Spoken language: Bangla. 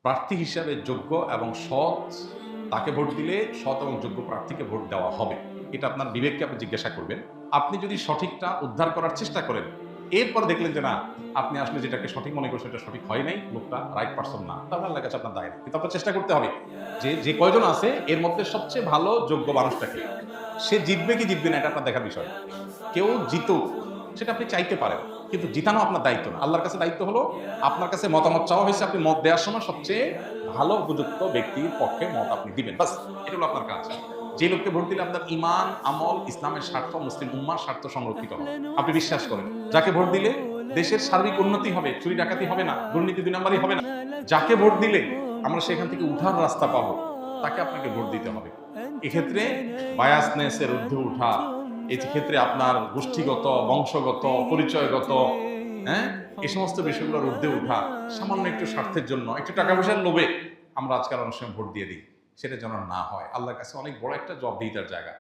প্রার্থী হিসাবে যোগ্য এবং সৎ তাকে ভোট দিলে সৎ এবং যোগ্য প্রার্থীকে ভোট দেওয়া হবে। এটা আপনার বিবেককে আপনি জিজ্ঞাসা করবেন। আপনি যদি সঠিকটা উদ্ধার করার চেষ্টা করেন, এরপর দেখলেন যে না, আপনি আসলে যেটাকে সঠিক মনে করছেন এটা সঠিক হয় নাই, লোকটা রাইট পারসন না, তাহলে আল্লাহর কাছে আপনার দায় না। কিন্তু আপনার চেষ্টা করতে হবে যে যে কয়জন আছে এর মধ্যে সবচেয়ে ভালো যোগ্য মানুষটাকে, সে জিতবে কি জিতবে না এটা আপনার দেখার বিষয়। কেউ জিতুক সেটা আপনি চাইতে পারেন, কিন্তু জিতানো আপনার দায়িত্ব না। আল্লাহর কাছে দায়িত্ব হলো আপনার কাছে মতামত চাওয়া হয়েছে, আপনি মত দেওয়ার সময় সবচেয়ে ভালো উপযুক্ত ব্যক্তির পক্ষে মত আপনি দিবেন, বাস এটা হলো আপনার কাজ। যে লোককে ভোট দিলে আপনার ইমান, আমল, ইসলামের স্বার্থ, মুসলিম উম্মার স্বার্থ সংরক্ষিত হবে, আপনি বিশ্বাস করেন। যাকে ভোট দিলে দেশের সার্বিক উন্নতি হবে, চুরি ডাকাতি হবে না, দুর্নীতি দুই নম্বরই হবে না, যাকে ভোট দিলে আমরা সেখান থেকে উঠার রাস্তা পাবো, তাকে আপনাকে ভোট দিতে হবে। এক্ষেত্রে বায়াসনেসের ঊর্ধ্বে উঠা, এই ক্ষেত্রে আপনার গোষ্ঠীগত, বংশগত, পরিচয়গত, হ্যাঁ, এই সমস্ত বিষয়গুলোর ঊর্ধ্বে উঠা, সামান্য একটু স্বার্থের জন্য, একটু টাকা পয়সার লোভে আমরা আজকাল অনেক সময় ভোট দিয়ে দিই, সেটা যেন না হয়। আল্লাহর কাছে অনেক বড় একটা জবাবদিহিতার জায়গা।